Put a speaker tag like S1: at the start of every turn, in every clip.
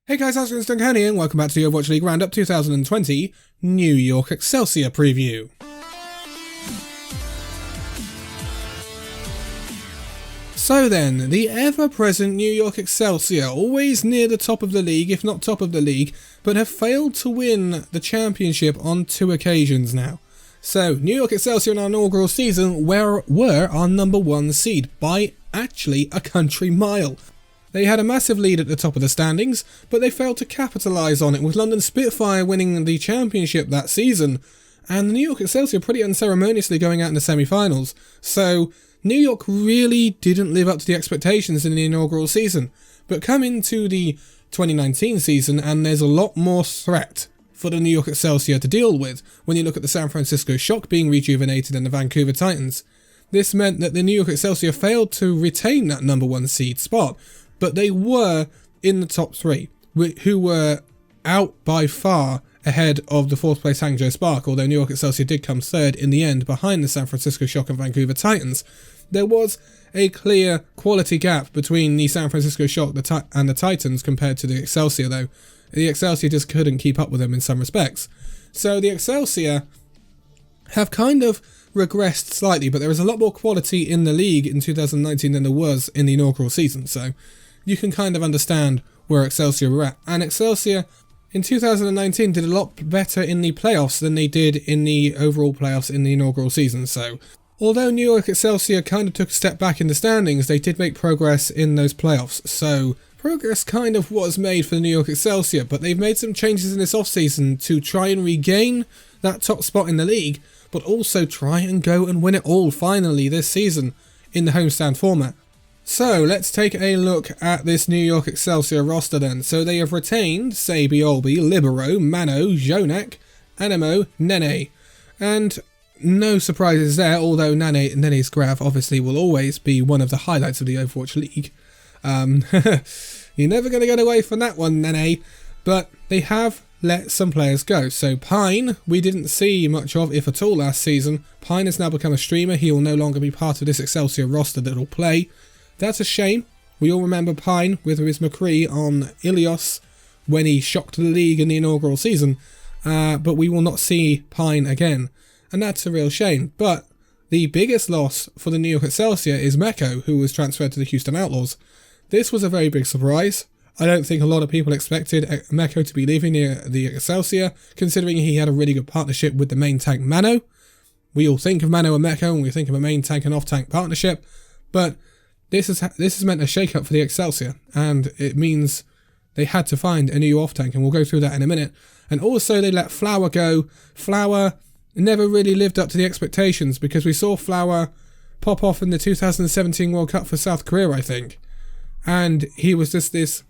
S1: Hey guys, how's it going? Danconia, and welcome back to the Overwatch League Roundup 2020 New York Excelsior preview. So then, the ever-present New York Excelsior, always near the top of the league, if not top of the league, but have failed to win the championship on 2 occasions now. So, New York Excelsior in our inaugural season were our #1 seed by actually a country mile. They had a massive lead at the top of the standings, but they failed to capitalise on it, with London Spitfire winning the championship that season, and the New York Excelsior pretty unceremoniously going out in the semi-finals. So, New York really didn't live up to the expectations in the inaugural season, but come into the 2019 season and there's a lot more threat for the New York Excelsior to deal with when you look at the San Francisco Shock being rejuvenated and the Vancouver Titans. This meant that the New York Excelsior failed to retain that #1 seed spot, but they were in the top 3, who were out by far ahead of the 4th place Hangzhou Spark, although New York Excelsior did come 3rd in the end behind the San Francisco Shock and Vancouver Titans. There was a clear quality gap between the San Francisco Shock and the Titans compared to the Excelsior, though. The Excelsior just couldn't keep up with them in some respects. So the Excelsior have kind of regressed slightly, but there is a lot more quality in the league in 2019 than there was in the inaugural season, so you can kind of understand where Excelsior were at. And Excelsior in 2019 did a lot better in the playoffs than they did in the overall playoffs in the inaugural season. So although New York Excelsior kind of took a step back in the standings, they did make progress in those playoffs. So progress kind of was made for the New York Excelsior, but they've made some changes in this offseason to try and regain that top spot in the league, but also try and go and win it all finally this season in the homestand format. So let's take a look at this New York Excelsior roster then. So they have retained Sabi Olby, Libero, Mano, Jonak, Animo, Nene. And no surprises there, although Nene's graph obviously will always be one of the highlights of the Overwatch League. You're never going to get away from that one, Nene. But they have let some players go. So Pine, we didn't see much of, if at all, last season. Pine has now become a streamer. He will no longer be part of this Excelsior roster that will play. That's a shame. We all remember Pine with his McCree on Ilios when he shocked the league in the inaugural season, but we will not see Pine again, and that's a real shame. But the biggest loss for the New York Excelsior is Meko, who was transferred to the Houston Outlaws. This was a very big surprise. I don't think a lot of people expected Meko to be leaving the Excelsior, considering he had a really good partnership with the main tank Mano. We all think of Mano and Meko, and we think of a main tank and off-tank partnership, but This has meant a shake-up for the Excelsior, and it means they had to find a new off-tank, and we'll go through that in a minute. And also they let Flower go. Flower never really lived up to the expectations, because we saw Flower pop off in the 2017 World Cup for South Korea, I think. And he was just this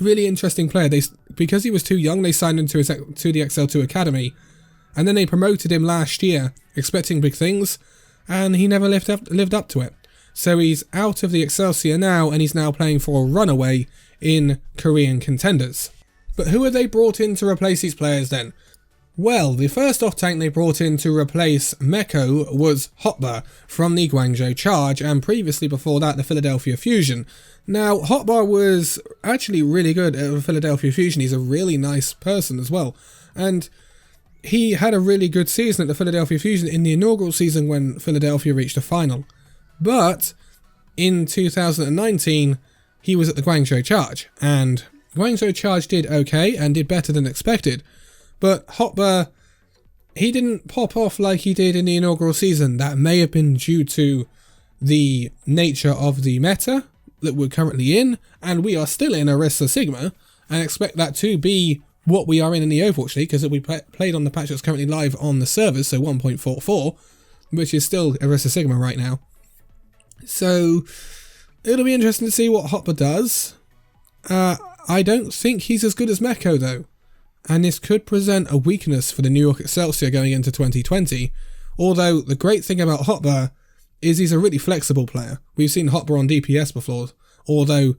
S1: really interesting player. Because he was too young, they signed him to the XL2 Academy, and then they promoted him last year, expecting big things, and he never lived up to it. So he's out of the Excelsior now, and he's now playing for a runaway in Korean contenders. But who have they brought in to replace these players then? Well, the first off-tank they brought in to replace Meko was Hotbar from the Guangzhou Charge, and previously before that the Philadelphia Fusion. Now, Hotbar was actually really good at Philadelphia Fusion. He's a really nice person as well, and he had a really good season at the Philadelphia Fusion in the inaugural season when Philadelphia reached a final. But in 2019, he was at the Guangzhou Charge, and Guangzhou Charge did okay and did better than expected. But Hotbar, he didn't pop off like he did in the inaugural season. That may have been due to the nature of the meta that we're currently in, and we are still in Orisa Sigma, and expect that to be what we are in the Overwatch League, because it'll be played on the patch that's currently live on the servers, so 1.44, which is still Orisa Sigma right now. So it'll be interesting to see what Hotbar does. I don't think he's as good as Meko though, and this could present a weakness for the New York Excelsior going into 2020. Although the great thing about Hotbar is he's a really flexible player. We've seen Hotbar on DPS before, although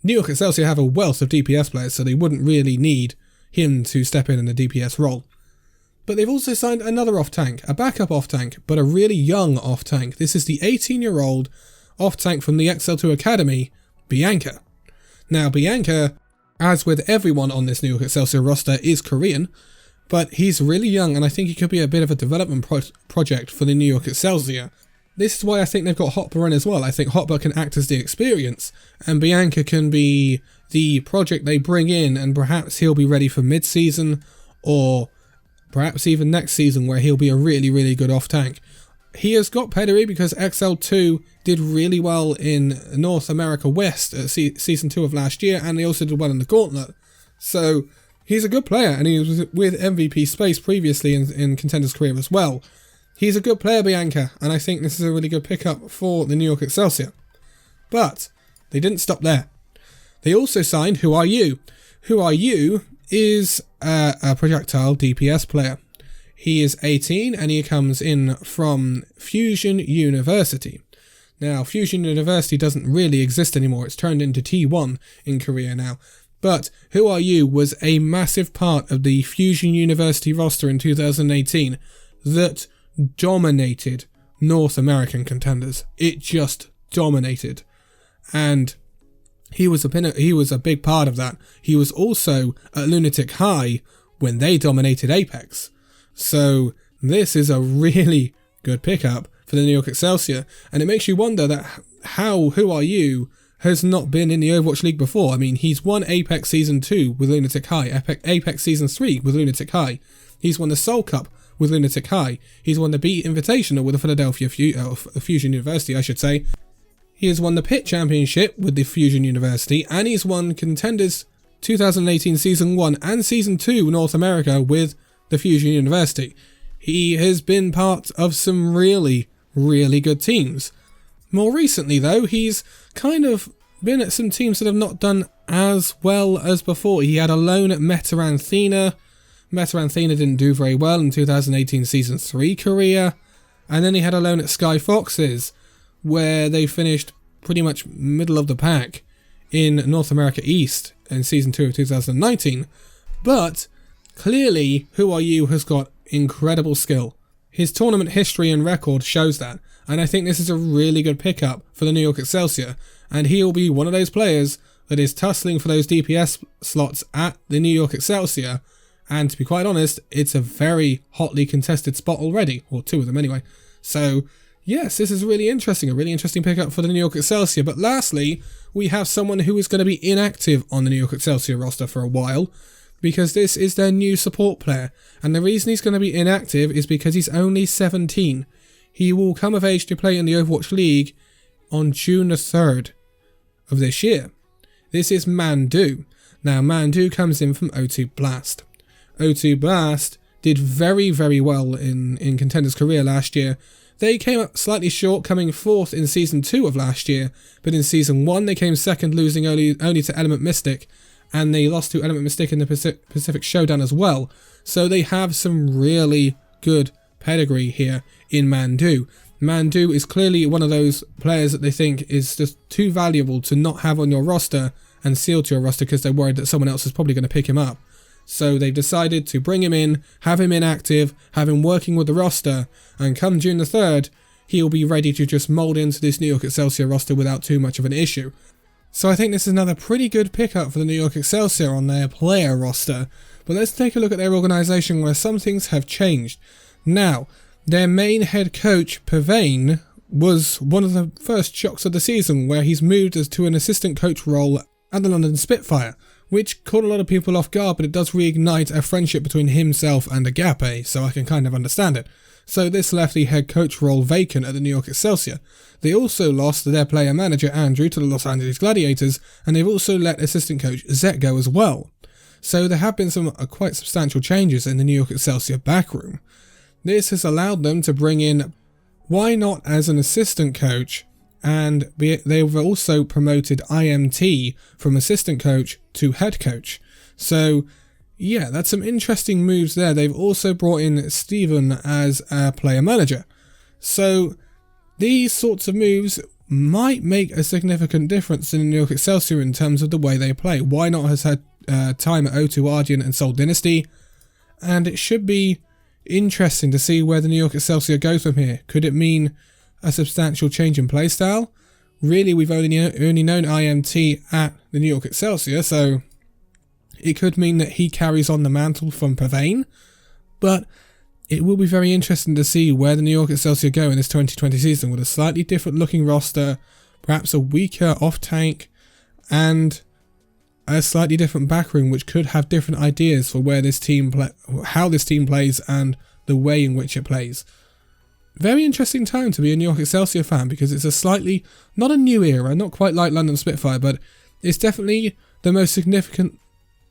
S1: New York Excelsior have a wealth of DPS players, so they wouldn't really need him to step in a DPS role. But they've also signed another off-tank, a backup off-tank, but a really young off-tank. This is the 18-year-old off-tank from the XL2 Academy, Bianca. Now, Bianca as with everyone on this New York Excelsior roster, is Korean, but he's really young, and I think he could be a bit of a development project for the New York Excelsior. This is why I think they've got Hotbar in as well. I think Hotbar can act as the experience, and Bianca can be the project they bring in, and perhaps he'll be ready for mid-season, or perhaps even next season, where he'll be a really, really good off-tank. He has got pedigree because XL2 did really well in North America West at Season 2 of last year, and they also did well in the Gauntlet. So he's a good player, and he was with MVP Space previously in Contender's career as well. He's a good player, Bianca, and I think this is a really good pickup for the New York Excelsior. But they didn't stop there. They also signed Who Are You? Who Are You is a projectile DPS player. He is 18 and he comes in from Fusion University. Now, Fusion University doesn't really exist anymore. It's turned into T1 in Korea now. But Who Are You was a massive part of the Fusion University roster in 2018 that dominated North American contenders. It just dominated. And he was a big part of that. He was also at Lunatic High when they dominated Apex. So this is a really good pickup for the New York Excelsior, and it makes you wonder that how Who Are You has not been in the Overwatch League before. I mean, he's won Apex Season 2 with Lunatic High, Apex Season 3 with Lunatic High, he's won the Soul Cup with Lunatic High, he's won the Beat Invitational with the Philadelphia Fusion University, I should say. He has won the Pit Championship with the Fusion University, and he's won Contenders 2018 Season 1 and Season 2 North America with the Fusion University. He has been part of some really, really good teams. More recently though, he's kind of been at some teams that have not done as well as before. He had a loan at Metaranthena. Metaranthena didn't do very well in 2018 Season 3 Korea. And then he had a loan at Sky Foxes, where they finished pretty much middle of the pack in North America East in Season 2 of 2019. But clearly, Who Are You has got incredible skill. His tournament history and record shows that, and I think this is a really good pickup for the New York Excelsior, and he'll be one of those players that is tussling for those DPS slots at the New York Excelsior, and to be quite honest, it's a very hotly contested spot already, or two of them anyway. So yes, this is really interesting, a really interesting pickup for the New York Excelsior. But lastly, we have someone who is going to be inactive on the New York Excelsior roster for a while, because this is their new support player, and the reason he's going to be inactive is because he's only 17. He will come of age to play in the Overwatch League on June the 3rd of this year. This is Mandu. Now, Mandu comes in from O2 Blast. O2 Blast did very, very well in Contender's career last year. They came up slightly short, coming 4th in Season 2 of last year, but in Season 1 they came 2nd, losing only to Element Mystic, and they lost to Element Mystic in the Pacific Showdown as well. So they have some really good pedigree here in Mandu. Mandu is clearly one of those players that they think is just too valuable to not have on your roster and sealed to your roster because they're worried that someone else is probably going to pick him up. So they've decided to bring him in, have him inactive, have him working with the roster, and come June the 3rd, he'll be ready to just mould into this New York Excelsior roster without too much of an issue. So I think this is another pretty good pickup for the New York Excelsior on their player roster. But let's take a look at their organisation where some things have changed. Now, their main head coach, Pavane, was one of the first shocks of the season, where he's moved to an assistant coach role at the London Spitfire, which caught a lot of people off guard, but it does reignite a friendship between himself and Agape, so I can kind of understand it. So this left the head coach role vacant at the New York Excelsior. They also lost their player manager Andrew to the Los Angeles Gladiators, and they've also let assistant coach Zet go as well. So there have been some quite substantial changes in the New York Excelsior backroom. This has allowed them to bring in Why Not as an assistant coach, and they've also promoted IMT from assistant coach to head coach. So yeah, that's some interesting moves there. They've also brought in Steven as a player manager. So these sorts of moves might make a significant difference in the New York Excelsior in terms of the way they play. Why Not has had time at O2 Ardian and Seoul Dynasty, and it should be interesting to see where the New York Excelsior goes from here. Could it mean a substantial change in playstyle? Really, we've only known IMT at the New York Excelsior, so it could mean that he carries on the mantle from Pavane, but it will be very interesting to see where the New York Excelsior go in this 2020 season with a slightly different looking roster, perhaps a weaker off-tank, and a slightly different backroom, which could have different ideas for where this team how this team plays and the way in which it plays. Very interesting time to be a New York Excelsior fan, because it's a slightly, not a new era, not quite like London Spitfire, but it's definitely the most significant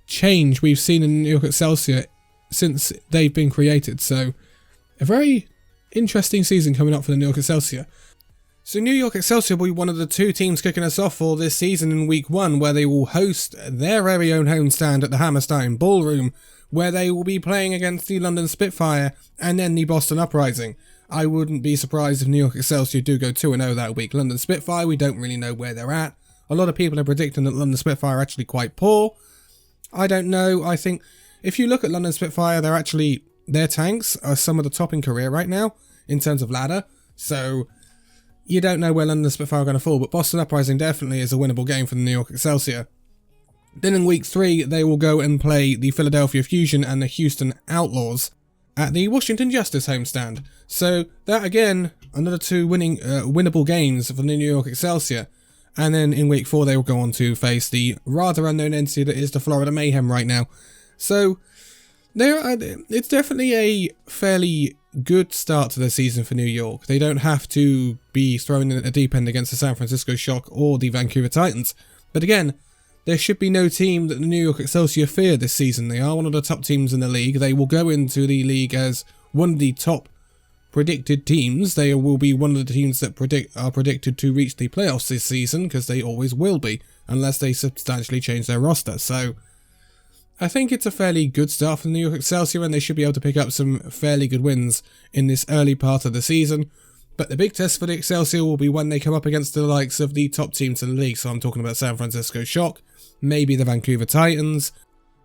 S1: change we've seen in New York Excelsior since they've been created. So a very interesting season coming up for the New York Excelsior. So New York Excelsior will be one of the two teams kicking us off for this season in week 1, where they will host their very own homestand at the Hammerstein Ballroom, where they will be playing against the London Spitfire and then the Boston Uprising. I wouldn't be surprised if New York Excelsior do go 2-0 that week. London Spitfire, we don't really know where they're at. A lot of people are predicting that London Spitfire are actually quite poor. I don't know. I think if you look at London Spitfire, their tanks are some of the top in career right now in terms of ladder. So you don't know where London Spitfire are going to fall, but Boston Uprising definitely is a winnable game for the New York Excelsior. Then in week 3, they will go and play the Philadelphia Fusion and the Houston Outlaws at the Washington Justice homestand. So that again, another two winnable games for the New York Excelsior. And then in week 4, they will go on to face the rather unknown entity that is the Florida Mayhem right now. So it's definitely a fairly good start to the season for New York. They don't have to be thrown in at the deep end against the San Francisco Shock or the Vancouver Titans. But again, there should be no team that the New York Excelsior fear this season. They are one of the top teams in the league. They will go into the league as one of the top predicted teams. They will be one of the teams that are predicted to reach the playoffs this season, because they always will be, unless they substantially change their roster. So I think it's a fairly good start for the New York Excelsior, and they should be able to pick up some fairly good wins in this early part of the season. But the big test for the Excelsior will be when they come up against the likes of the top teams in the league. So I'm talking about San Francisco Shock, maybe the Vancouver Titans,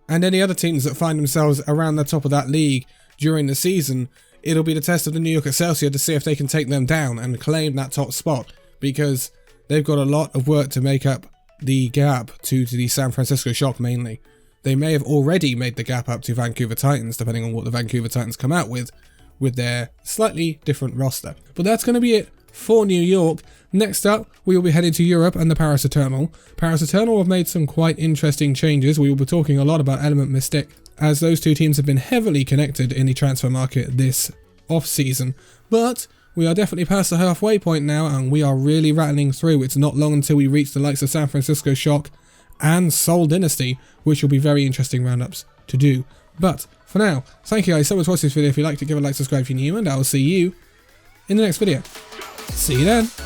S1: and any other teams that find themselves around the top of that league during the season. It'll be the test of the New York Excelsior to see if they can take them down and claim that top spot, because they've got a lot of work to make up the gap to the San Francisco Shock mainly. They may have already made the gap up to Vancouver Titans, depending on what the Vancouver Titans come out with their slightly different roster. But that's going to be it for New York. Next up, we will be heading to Europe and the Paris Eternal. Paris Eternal have made some quite interesting changes. We will be talking a lot about Element Mystic, as those two teams have been heavily connected in the transfer market this off-season. But we are definitely past the halfway point now, and we are really rattling through. It's not long until we reach the likes of San Francisco Shock and Seoul Dynasty, which will be very interesting roundups to do. But for now, thank you guys so much for watching this video. If you liked it, give it a like, subscribe if you're new, and I will see you in the next video. See you then.